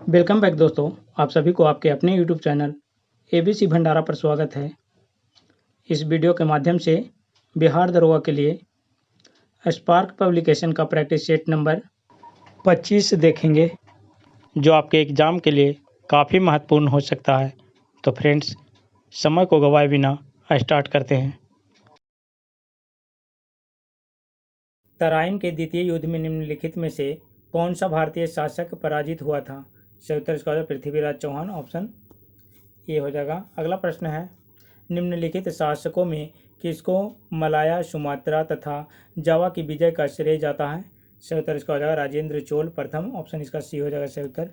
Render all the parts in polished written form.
Welcome back दोस्तों। आप सभी को आपके अपने यूट्यूब चैनल एबीसी भंडारा पर स्वागत है। इस वीडियो के माध्यम से बिहार दरोगा के लिए स्पार्क पब्लिकेशन का प्रैक्टिस सेट नंबर 25 देखेंगे, जो आपके एग्ज़ाम के लिए काफ़ी महत्वपूर्ण हो सकता है। तो फ्रेंड्स, समय को गवाए बिना स्टार्ट करते हैं। तराइन के द्वितीय युद्ध में निम्नलिखित में से कौन सा भारतीय शासक पराजित हुआ था? सही उत्तर इसका हो जाएगा पृथ्वीराज चौहान, ऑप्शन ए हो जाएगा। अगला प्रश्न है, निम्नलिखित शासकों में किसको मलाया, सुमात्रा तथा जावा की विजय का श्रेय जाता है? सही उत्तर इसका हो जाएगा राजेंद्र चोल प्रथम, ऑप्शन इसका सी हो जाएगा सही उत्तर।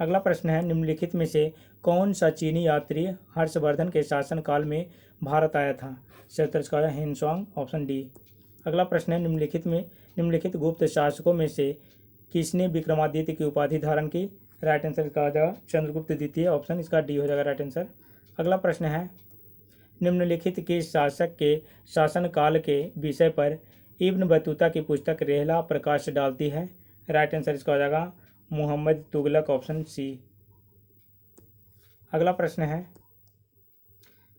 अगला प्रश्न है, निम्नलिखित में से कौन सा चीनी यात्री हर्षवर्धन के शासनकाल में भारत आया था? सही उत्तर इसका हो जाएगा हिनसोंग, ऑप्शन डी। अगला प्रश्न है, निम्नलिखित गुप्त शासकों में से किसने विक्रमादित्य की उपाधि धारण की? राइट आंसर इसका हो जाएगा चंद्रगुप्त द्वितीय, ऑप्शन इसका डी हो जाएगा राइट आंसर। अगला प्रश्न है, निम्नलिखित किस शासक के शासनकाल के विषय पर इब्न बतूता की पुस्तक रेहला प्रकाश डालती है? राइट आंसर इसका हो जाएगा मोहम्मद तुगलक, ऑप्शन सी। अगला प्रश्न है,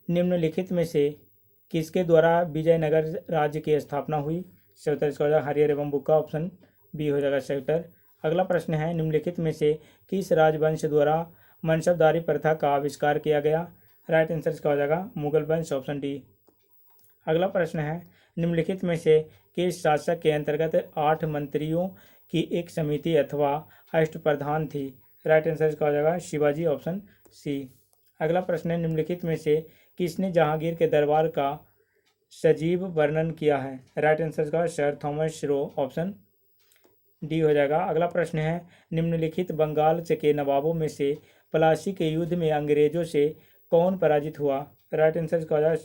निम्नलिखित में से किसके द्वारा विजयनगर राज्य की स्थापना हुई? सही उत्तर इसका हो जाएगा हरिहर एवं बुक्का, ऑप्शन बी हो जाएगा सही उत्तर। अगला प्रश्न है, निम्नलिखित में से किस राजवंश द्वारा मनसबदारी प्रथा का आविष्कार किया गया? राइट आंसर इसका हो जाएगा मुगल वंश, ऑप्शन डी। अगला प्रश्न है, निम्नलिखित में से किस शासक के अंतर्गत 8 मंत्रियों की एक समिति अथवा अष्टप्रधान थी? राइट आंसर इसका हो जाएगा शिवाजी, ऑप्शन सी। अगला प्रश्न है, निम्नलिखित में से किसने जहांगीर के दरबार का सजीव वर्णन किया है? राइट आंसर इसका sir Thomas Roe, option D हो जाएगा। अगला प्रश्न है, निम्नलिखित बंगाल के नवाबों में से प्लासी के युद्ध में अंग्रेजों से कौन पराजित हुआ? राइट आंसर इसका हो जाएगा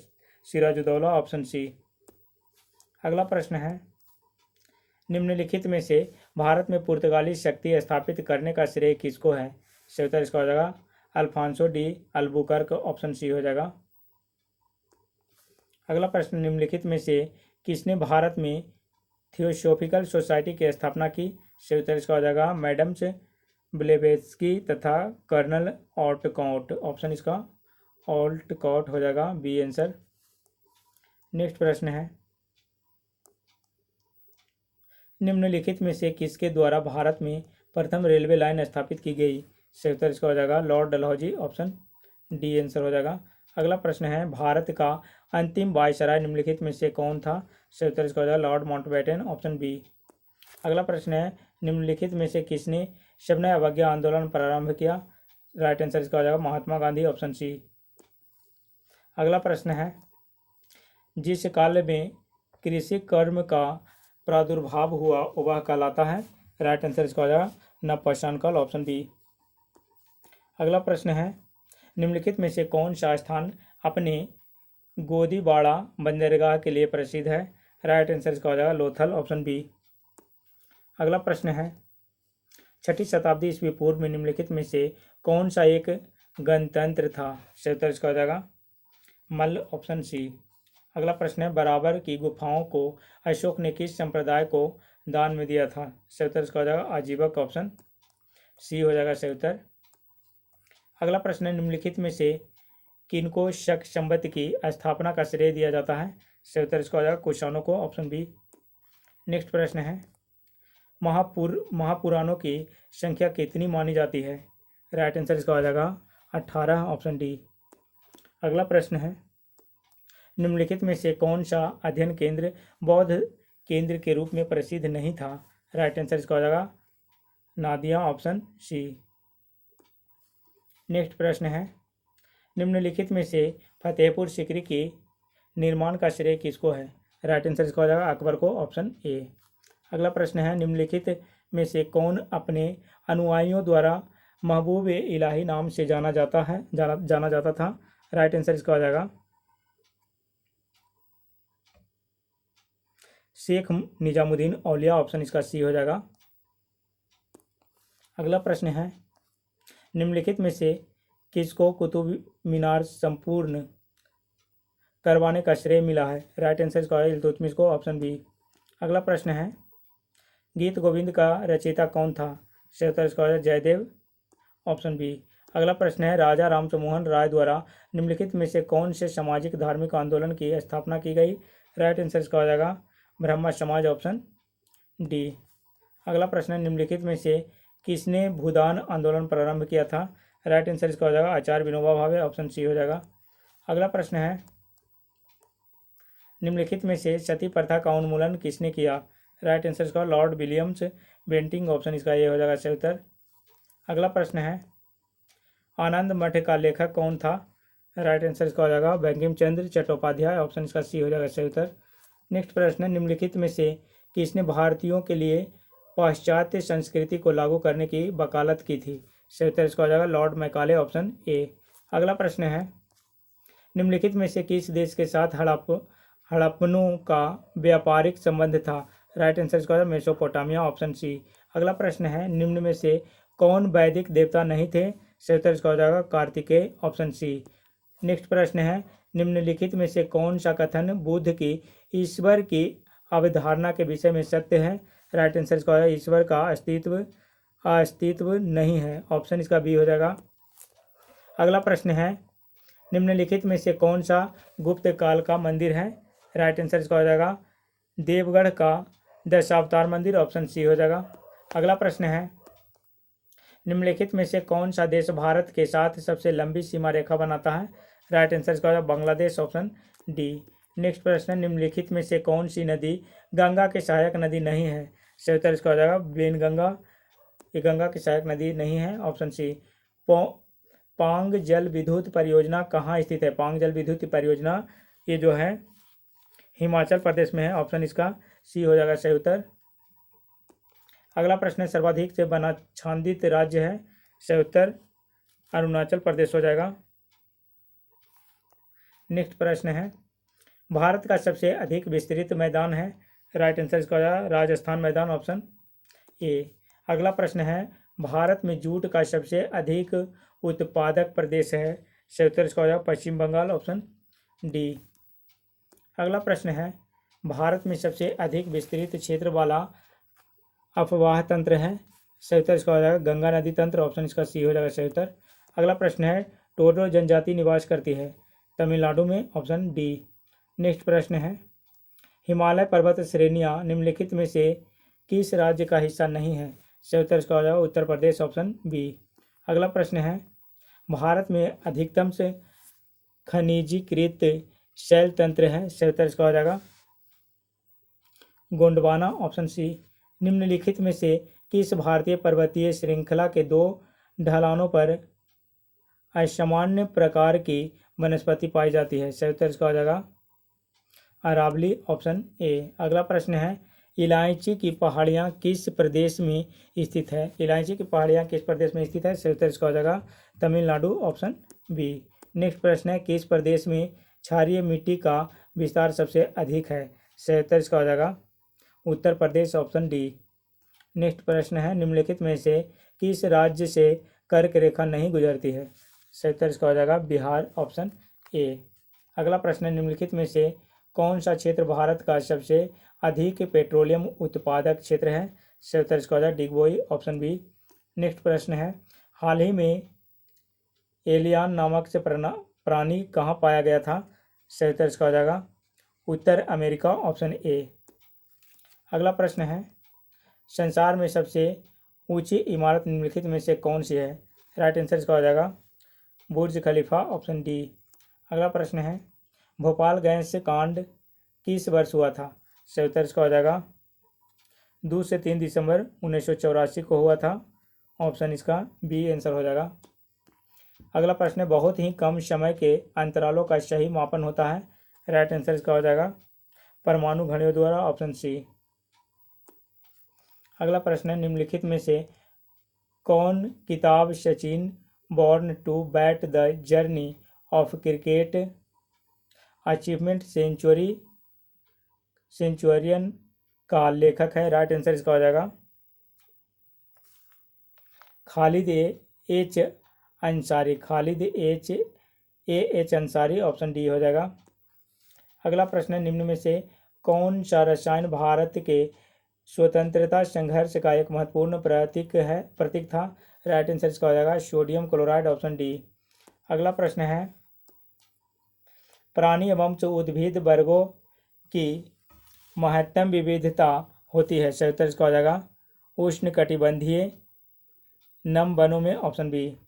सिराजुद्दौला, ऑप्शन सी। अगला प्रश्न है, निम्नलिखित में से भारत में पुर्तगाली शक्ति स्थापित करने का श्रेय किसको है? सही उत्तर इसका हो जाएगा Afonso de Albuquerque, option C हो जाएगा। अगला प्रश्न, निम्नलिखित में से किसने भारत में थियोसॉफिकल सोसाइटी की स्थापना की? सही उत्तर इसका हो जाएगा मैडम्स ब्लेवेत्स्की तथा कर्नल ऑल्टकॉट, ऑप्शन इसका ऑल्टकॉट हो जाएगा बी आंसर। नेक्स्ट प्रश्न है, निम्नलिखित में से किसके द्वारा भारत में प्रथम रेलवे लाइन स्थापित की गई? सही उत्तर इसका हो जाएगा Lord Dalhousie, option D answer हो जाएगा। अगला प्रश्न है, भारत का अंतिम वायसराय निम्नलिखित में से कौन था? सही उत्तर इसका हो जाएगा लॉर्ड माउंटबेटन, ऑप्शन बी। अगला प्रश्न है, निम्नलिखित में से किसने सविनय अवज्ञा आंदोलन प्रारंभ किया? राइट आंसर इसका हो जाएगा महात्मा गांधी, ऑप्शन सी। अगला प्रश्न है, जिस काल में कृषि कर्म का प्रादुर्भाव हुआ वह कहलाता है? राइट आंसर इसका हो जाएगा नवपाषाण काल, ऑप्शन बी। अगला प्रश्न है, निम्नलिखित में से कौन सा स्थान अपने गोदीबाड़ा बंदरगाह के लिए प्रसिद्ध है? राइट आंसर इसका हो जाएगा लोथल, ऑप्शन बी। अगला प्रश्न है, 6ठी शताब्दी ईस्वी पूर्व में निम्नलिखित में से कौन सा एक गणतंत्र था? सही उत्तर इसका हो जाएगा मल्ल, ऑप्शन सी। अगला प्रश्न है, बराबर की गुफाओं को अशोक ने किस संप्रदाय को दान में दिया था? सही उत्तर इसका हो जाएगा आजीवक, ऑप्शन सी हो जाएगा सही उत्तर। अगला प्रश्न है, निम्नलिखित में से किनको शक संवत की स्थापना का श्रेय दिया जाता है? सही उत्तर इसका हो जाएगा कुषाणों को, ऑप्शन बी। नेक्स्ट प्रश्न है, महापुराणों की संख्या कितनी मानी जाती है? राइट आंसर इसका हो जाएगा 18, ऑप्शन डी। अगला प्रश्न है, निम्नलिखित में से कौन सा अध्ययन केंद्र बौद्ध केंद्र के रूप में प्रसिद्ध नहीं था? राइट आंसर इसका हो जाएगा नादिया, ऑप्शन सी। नेक्स्ट प्रश्न है, निम्नलिखित में से फतेहपुर सीकरी के निर्माण का श्रेय किसको है? राइट आंसर इसका हो जाएगा अकबर को, ऑप्शन ए। अगला प्रश्न है, निम्नलिखित में से कौन अपने अनुयायियों द्वारा महबूब इलाही नाम से जाना जाता था? राइट आंसर इसका हो जाएगा शेख निजामुद्दीन औलिया, ऑप्शन इसका सी हो जाएगा। अगला प्रश्न है, निम्नलिखित में से किसको कुतुब मीनार संपूर्ण करवाने का श्रेय मिला है? राइट आंसर इसका है इल्तुतमिश को, ऑप्शन बी। अगला प्रश्न है, गीत गोविंद का रचयिता कौन था? सही उत्तर इसका हो जाएगा जयदेव, ऑप्शन बी। अगला प्रश्न है राजा रामचंद्र राय द्वारा निम्नलिखित में से कौन से सामाजिक धार्मिक आंदोलन की स्थापना की गई। राइट आंसर इसका हो जाएगा ब्रह्म समाज, ऑप्शन डी। अगला प्रश्न है निम्नलिखित में से किसने भूदान आंदोलन प्रारंभ किया था। राइट आंसर इसका हो जाएगा आचार्य विनोबा भावे, ऑप्शन सी हो जाएगा। अगला प्रश्न है निम्नलिखित में से सती प्रथा का उन्मूलन किसने किया। राइट आंसर इसका लॉर्ड विलियम्स बेंटिंग, ऑप्शन इसका ये हो जाएगा सही उत्तर। अगला प्रश्न है आनंद मठ का लेखक कौन था। राइट आंसर इसका हो जाएगा बंकिम चंद्र चट्टोपाध्याय, ऑप्शन इसका सी हो जाएगा सही उत्तर। नेक्स्ट प्रश्न है निम्नलिखित में से किसने भारतीयों के लिए पाश्चात्य संस्कृति को लागू करने की वकालत की थी। सही उत्तर इसका हो जाएगा लॉर्ड मैकाले, ऑप्शन ए। अगला प्रश्न है निम्नलिखित में से किस देश के साथ हड़प्पनों का व्यापारिक संबंध था। राइट आंसर इसका हो जाएगा मेसोपोटामिया, ऑप्शन सी। अगला प्रश्न है निम्न में से कौन वैदिक देवता नहीं थे। सही उत्तर इसका हो जाएगा कार्तिकेय, ऑप्शन सी। नेक्स्ट प्रश्न है निम्नलिखित में से कौन सा कथन बुद्ध की ईश्वर की अवधारणा के विषय में सत्य है। राइट आंसर इसका हो जाएगा ईश्वर का अस्तित्व नहीं है, ऑप्शन इसका बी हो जाएगा। अगला प्रश्न है निम्नलिखित में से कौन सा गुप्त काल का मंदिर है। राइट आंसर इसका हो जाएगा देवगढ़ का दशावतार मंदिर, ऑप्शन सी हो जाएगा। अगला प्रश्न है निम्नलिखित में से कौन सा देश भारत के साथ सबसे लंबी सीमा रेखा बनाता है। राइट आंसर इसका हो जाएगा बांग्लादेश, ऑप्शन डी। नेक्स्ट प्रश्न है निम्नलिखित में से कौन सी नदी गंगा के सहायक नदी नहीं है। सही उत्तर इसका हो जाएगा वेनगंगा, ये गंगा की सहायक नदी नहीं है, ऑप्शन सी। पांग जल विद्युत परियोजना कहाँ स्थित है। पांग जल विद्युत परियोजना ये जो है हिमाचल प्रदेश में है, ऑप्शन इसका सी हो जाएगा सही उत्तर। अगला प्रश्न है सर्वाधिक से वनाच्छादित राज्य है। सही उत्तर अरुणाचल प्रदेश हो जाएगा। नेक्स्ट प्रश्न है भारत का सबसे अधिक विस्तृत मैदान है। राइट आंसर इसका हो जाएगा राजस्थान मैदान, ऑप्शन ए। अगला प्रश्न है भारत में जूट का सबसे अधिक उत्पादक प्रदेश है। सही उत्तर इसका हो जाएगा पश्चिम बंगाल, ऑप्शन डी। अगला प्रश्न है भारत में सबसे अधिक विस्तृत क्षेत्र वाला अफवाह तंत्र है। सही उत्तर इसका हो जाएगा गंगा नदी तंत्र, ऑप्शन इसका सी हो जाएगा सही उत्तर। अगला प्रश्न है टोडो जनजाति निवास करती है तमिलनाडु में, ऑप्शन डी। नेक्स्ट प्रश्न है हिमालय पर्वत श्रेणियाँ निम्नलिखित में से किस राज्य का हिस्सा नहीं है। सही उत्तर इसका हो जाएगा उत्तर प्रदेश, ऑप्शन बी। अगला प्रश्न है भारत में अधिकतम से खनिजीकृत शैल तंत्र है। सही उत्तर इसका हो जाएगा गोंडवाना, ऑप्शन सी। निम्नलिखित में से किस भारतीय पर्वतीय श्रृंखला के दो ढलानों पर असामान्य प्रकार की वनस्पति पाई जाती है। सही उत्तर इसका हो जाएगा अरावली, ऑप्शन ए। अगला प्रश्न है इलायची की पहाड़ियाँ किस प्रदेश में स्थित है। इलायची की पहाड़ियाँ किस प्रदेश में स्थित है। सही उत्तर इसका हो जाएगा तमिलनाडु, ऑप्शन बी। नेक्स्ट प्रश्न है किस प्रदेश में क्षारीय मिट्टी का विस्तार सबसे अधिक है। सही उत्तर इसका हो जाएगा Uttar Pradesh, option D. Next प्रश्न है निम्नलिखित में से किस राज्य से कर्क रेखा नहीं गुजरती है। सही उत्तर इसका हो जाएगा बिहार, ऑप्शन ए। अगला प्रश्न है निम्नलिखित में से कौन सा क्षेत्र भारत का सबसे अधिक पेट्रोलियम उत्पादक क्षेत्र है। सही उत्तर इसका हो जाएगा डिगबोई, ऑप्शन बी। नेक्स्ट प्रश्न है हाल ही में एलियान नामक से प्राणी कहाँ पाया गया था। सही उत्तर इसका हो जाएगा उत्तर अमेरिका, ऑप्शन ए। अगला प्रश्न है संसार में सबसे ऊंची इमारत निम्नलिखित में से कौन सी है। राइट आंसर इसका हो जाएगा बुर्ज खलीफा, ऑप्शन डी। अगला प्रश्न है भोपाल गैस कांड किस वर्ष हुआ था। सही उत्तर इसका हो जाएगा 2 से 3 दिसंबर 1984 को हुआ था, ऑप्शन इसका बी आंसर हो जाएगा। अगला प्रश्न है बहुत ही कम समय के अंतरालों का सही मापन होता है। राइट आंसर इसका हो जाएगा परमाणु घड़ियों द्वारा, ऑप्शन सी। अगला प्रश्न है निम्नलिखित में से कौन किताब Sachin born to bat the journey of cricket achievement centurion का लेखक है। राइट आंसर इसका हो जाएगा Khalid H Ansari, option D हो जाएगा। अगला प्रश्न है निम्न में से कौन सा रसायन भारत के स्वतंत्रता संघर्ष का एक महत्वपूर्ण प्रतीक था। राइट आंसर इसका हो जाएगा सोडियम क्लोराइड, ऑप्शन डी। अगला प्रश्न है, प्राणी एवं उद्भिद वर्गों की महत्तम विविधता होती है, सही उत्तर इसका हो जाएगा उष्णकटिबंधीय नम वनों में, ऑप्शन बी।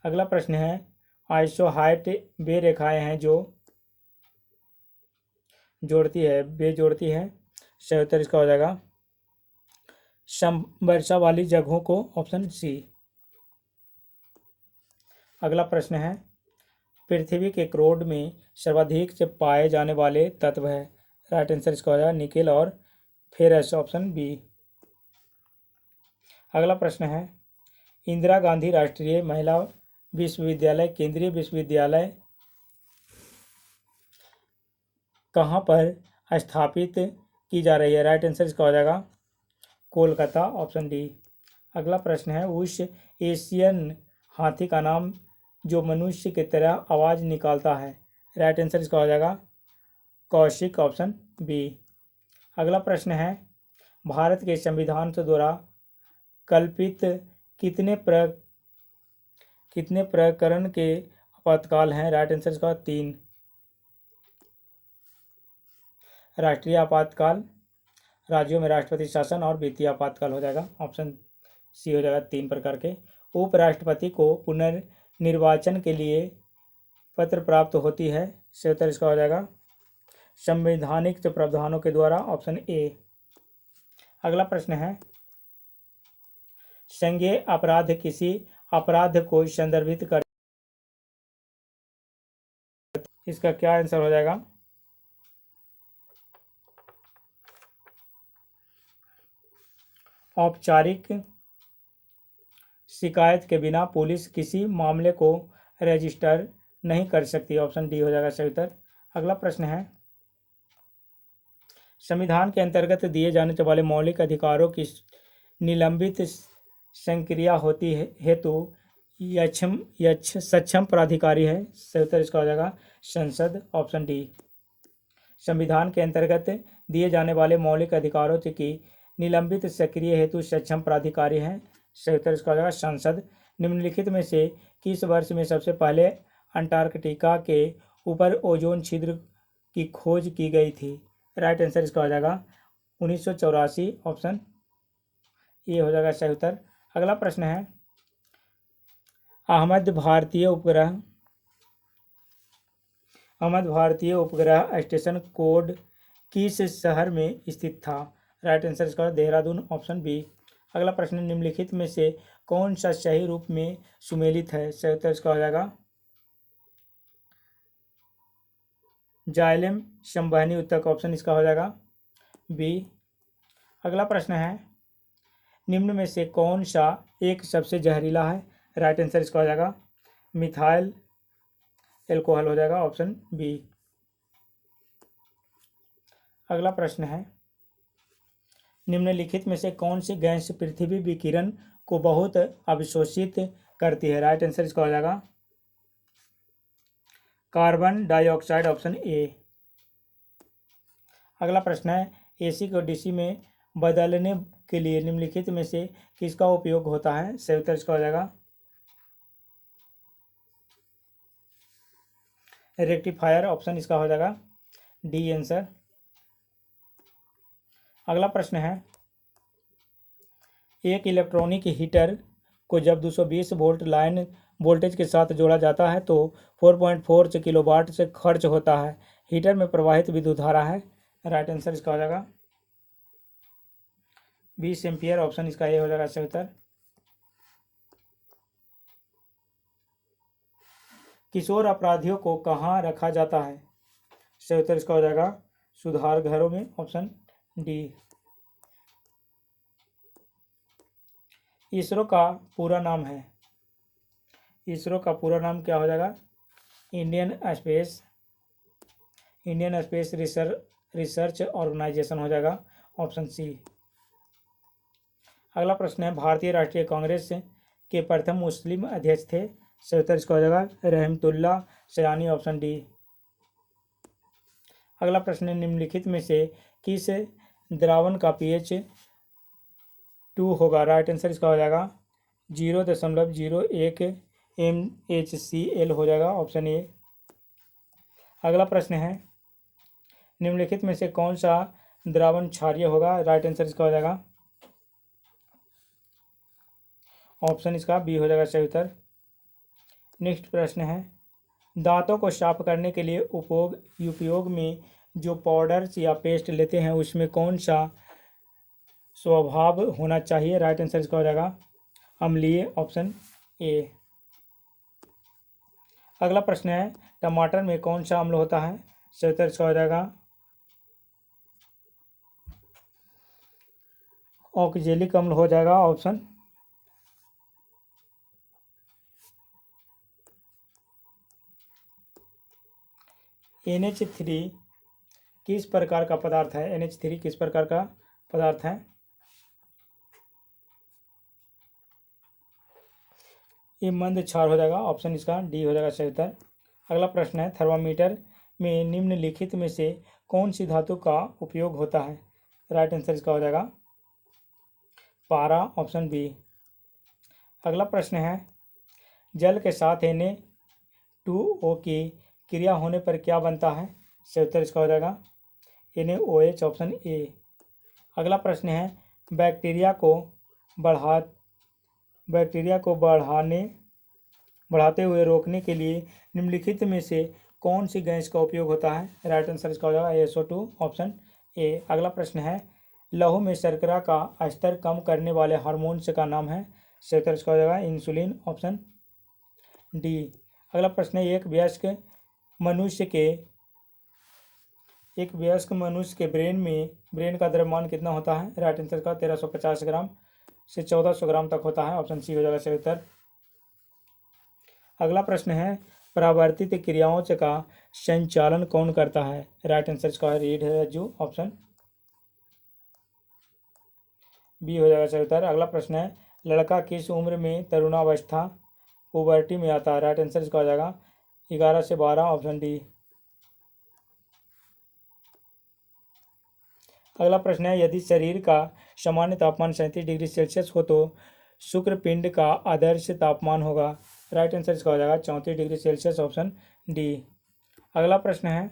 अगला प्रश्न है, आइसोहाइट वे रेखाएं हैं जो जोड़ती है, सही उत्तर इसका हो जाएगा समवर्षा वाली जगहों को, ऑप्शन सी। अगला प्रश्न है, पृथ्वी के क्रोड में सर्वाधिक से पाए जाने वाले तत्व है, राइट आंसर इसका हो जाएगा निकेल और फेरस, ऑप्शन बी। अगला प्रश्न है, इंदिरा गांधी राष्ट्रीय महिला विश्वविद्यालय केंद्रीय विश्वविद्यालय कहाँ पर स्थापित की जा रही है, राइट आंसर इसका हो जाएगा कोलकाता, ऑप्शन डी। अगला प्रश्न है, उस एशियन हाथी का नाम जो मनुष्य की तरह आवाज़ निकालता है, राइट आंसर इसका हो जाएगा कौशिक, ऑप्शन बी। अगला प्रश्न है, भारत के संविधान से द्वारा कल्पित कितने प्रकरण के आपातकाल हैं, राइट आंसर इसका 3। राष्ट्रीय आपातकाल, राज्यों में राष्ट्रपति शासन और वित्तीय आपातकाल हो जाएगा, ऑप्शन सी हो जाएगा 3 प्रकार के। उपराष्ट्रपति को पुनर्निर्वाचन के लिए पत्र प्राप्त होती है, सही उत्तर इसका हो जाएगा संवैधानिक प्रावधानों के द्वारा, ऑप्शन ए। अगला प्रश्न है, संज्ञेय अपराध किसी अपराध को संदर्भित कर, इसका क्या आंसर हो जाएगा औपचारिक शिकायत के बिना पुलिस किसी मामले को रजिस्टर नहीं कर सकती, ऑप्शन डी हो जाएगा सही उत्तर। अगला प्रश्न है, संविधान के अंतर्गत दिए जाने वाले मौलिक अधिकारों की निलंबित संक्रिया होती है हेतु सक्षम प्राधिकारी है, सही उत्तर इसका हो जाएगा संसद, ऑप्शन डी। संविधान के अंतर्गत दिए जाने वाले मौलिक अधिकारों की निलंबित सक्रिय हेतु सक्षम प्राधिकारी है, सही उत्तर इसका हो जाएगा संसद। निम्नलिखित में से किस वर्ष में सबसे पहले अंटार्कटिका के ऊपर ओजोन छिद्र की खोज की गई थी, राइट आंसर इसका हो जाएगा 1984, ऑप्शन ए हो जाएगा सही उत्तर। अगला प्रश्न है, अहमद भारतीय उपग्रह स्टेशन कोड किस शहर में स्थित था, राइट आंसर इसका हो देहरादून, ऑप्शन बी। अगला प्रश्न, निम्नलिखित में से कौन सा सही रूप में सुमेलित है, सही उत्तर इसका हो जाएगा जाइलम संवहनी उत्तक, ऑप्शन इसका हो जाएगा बी। अगला प्रश्न है, निम्न में से कौन सा एक सबसे जहरीला है, राइट आंसर इसका हो जाएगा मिथाइल एल्कोहल हो जाएगा, ऑप्शन बी। अगला प्रश्न है, निम्नलिखित में से कौन सी गैस पृथ्वी विकिरण को बहुत अवशोषित करती है, राइट आंसर इसका हो जाएगा कार्बन डाइऑक्साइड, ऑप्शन ए। अगला प्रश्न है, एसी को डीसी में बदलने के लिए निम्नलिखित में से किसका उपयोग होता है, सही उत्तर इसका हो जाएगा रेक्टिफायर, ऑप्शन इसका हो जाएगा डी आंसर। अगला प्रश्न है, एक इलेक्ट्रॉनिक हीटर को जब 220 वोल्ट लाइन वोल्टेज के साथ जोड़ा जाता है तो 4.4 किलोवाट से खर्च होता है, हीटर में प्रवाहित विद्युत धारा है, राइट आंसर इसका हो जाएगा 20 एम्पियर, ऑप्शन इसका ए हो जाएगा सही उत्तर। किशोर अपराधियों को कहाँ रखा जाता है, सही उत्तर इसका हो जाएगा सुधार घरों में, ऑप्शन डी। इसरो का पूरा नाम है, इसरो का पूरा नाम क्या हो जाएगा इंडियन स्पेस रिसर्च ऑर्गेनाइजेशन हो जाएगा, ऑप्शन सी। अगला प्रश्न है, भारतीय राष्ट्रीय कांग्रेस के प्रथम मुस्लिम अध्यक्ष थे, सही उत्तर इसका हो जाएगा रहमतुल्ला सयानी, ऑप्शन डी। अगला प्रश्न है, निम्नलिखित में से किस द्रावण का पीएच टू होगा। राइट आंसर इसका हो जाएगा 0.01 MHCl हो जाएगा, ऑप्शन ए। अगला प्रश्न है, निम्नलिखित में से कौन सा द्रावण क्षारीय होगा। राइट आंसर इसका हो जाएगा ऑप्शन इसका बी हो जाएगा सही उत्तर। नेक्स्ट प्रश्न है, दांतों को साफ करने के लिए उपयोग में जो पाउडर्स या पेस्ट लेते हैं उसमें कौन सा स्वभाव होना चाहिए। राइट आंसर इसका हो जाएगा अम्लीय, ऑप्शन ए। अगला प्रश्न है, टमाटर में कौन सा अम्ल होता है। सही उत्तर इसका हो जाएगा ऑक्जेलिक अम्ल हो जाएगा, ऑप्शन। NH3 किस प्रकार का पदार्थ है। NH3 किस प्रकार का पदार्थ है। ये मंद क्षार हो जाएगा, ऑप्शन इसका डी हो जाएगा सही उत्तर। अगला प्रश्न है, थर्मामीटर में निम्नलिखित में से कौन सी धातु का उपयोग होता है। राइट आंसर इसका हो जाएगा पारा, ऑप्शन बी। अगला प्रश्न है, जल के साथ Na2O की क्रिया होने पर क्या बनता है। सही उत्तर इसका हो जाएगा NaOH, ऑप्शन ए। अगला प्रश्न है, बैक्टीरिया को बढ़ाते हुए रोकने के लिए निम्नलिखित में से कौन सी गैस का उपयोग होता है। राइट आंसर इसका हो जाएगा SO2, ऑप्शन ए। अगला प्रश्न है, लहू में शर्करा का स्तर कम करने वाले हार्मोन का नाम है। सही उत्तर इसका हो जाएगा इंसुलिन, ऑप्शन डी। अगला प्रश्न है, एक वयस्क मनुष्य के ब्रेन का द्रव्यमान कितना होता है। राइट आंसर का 1350 ग्राम से 1400 ग्राम तक होता है, ऑप्शन सी हो जाएगा सही उत्तर। अगला प्रश्न है, परावर्तित क्रियाओं का संचालन कौन करता है। राइट आंसर इसका है रीढ़ रज्जु, ऑप्शन बी हो जाएगा सही उत्तर। अगला प्रश्न है, लड़का किस उम्र में तरुणावस्था पुबर्टी में आता है। राइट आंसर इसका हो जाएगा 11 से 12, ऑप्शन डी। अगला प्रश्न है, यदि शरीर का सामान्य तापमान 37 डिग्री सेल्सियस हो तो शुक्रपिंड का आदर्श तापमान होगा। राइट आंसर इसका हो जाएगा 34 डिग्री सेल्सियस, ऑप्शन डी। अगला प्रश्न है,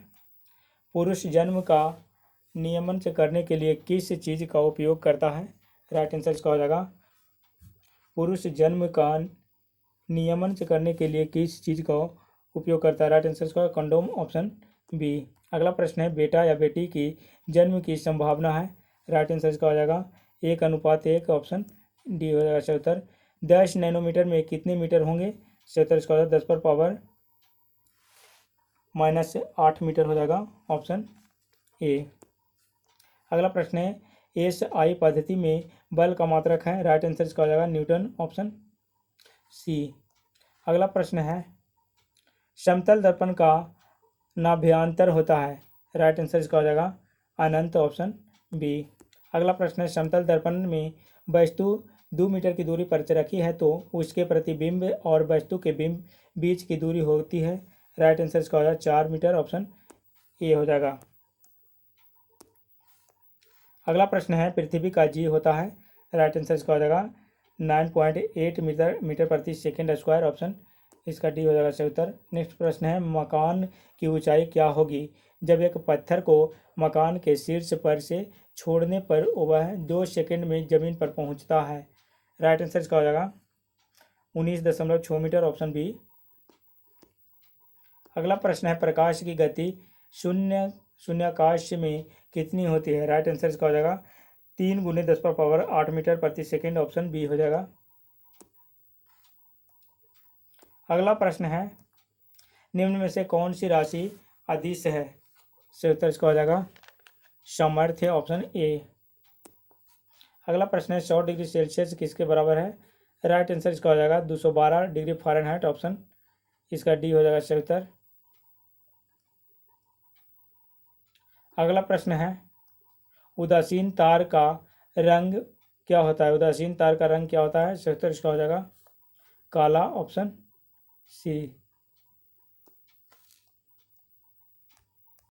पुरुष जन्म का नियमन करने के लिए किस चीज़ का उपयोग करता है। राइट आंसर इसका हो जाएगा पुरुष जन्म का नियमन करने के लिए किस चीज़ का उपयोग करता है। राइट आंसर इसका कंडोम, ऑप्शन बी। अगला प्रश्न है, बेटा या बेटी की जन्म की संभावना है। राइट आंसर इसका हो जाएगा 1:1, ऑप्शन डी हो जाएगा सही उत्तर। 10 नैनोमीटर में कितने मीटर होंगे। सही उत्तर इसका हो जाएगा 10⁻⁻8 मीटर हो जाएगा, ऑप्शन ए। अगला प्रश्न है, SI पद्धति में बल का मात्रक है। राइट आंसर इसका हो जाएगा न्यूटन, ऑप्शन सी। अगला प्रश्न है, समतल दर्पण का नाभ्यंतर होता है। राइट आंसर इसका हो जाएगा अनंत, ऑप्शन बी। अगला प्रश्न है, समतल दर्पण में वस्तु 2 मीटर की दूरी पर रखी है तो उसके प्रतिबिंब और वस्तु के बिंब बीच की दूरी होती है। राइट आंसर इसका हो जाएगा 4 मीटर, ऑप्शन ए हो जाएगा। अगला प्रश्न है, पृथ्वी का जी होता है। राइट आंसर इसका हो जाएगा 9.8 मीटर प्रति सेकेंड स्क्वायर, ऑप्शन इसका डी हो जाएगा सही उत्तर। नेक्स्ट प्रश्न है, मकान की ऊंचाई क्या होगी जब एक पत्थर को मकान के शीर्ष पर से छोड़ने पर वह 2 सेकंड में जमीन पर पहुंचता है। राइट आंसर इसका हो जाएगा 19.6 मीटर, ऑप्शन बी। अगला प्रश्न है, प्रकाश की गति शून्याकाश में कितनी होती है। राइट आंसर इसका हो जाएगा 3 × 10⁸ मीटर प्रति सेकेंड, ऑप्शन बी हो जाएगा। अगला प्रश्न है, निम्न में से कौन सी राशि अदिश है। सही उत्तर इसका हो जाएगा सामर्थ्य, ऑप्शन ए। अगला प्रश्न है, 100 डिग्री सेल्सियस किसके बराबर है। राइट आंसर इसका हो जाएगा 212 डिग्री फ़ारेनहाइट, ऑप्शन इसका डी हो जाएगा सही उत्तर। अगला प्रश्न है, उदासीन तार का रंग क्या होता है। उदासीन तार का रंग क्या होता है। सही उत्तर इसका हो जाएगा काला, ऑप्शन सी।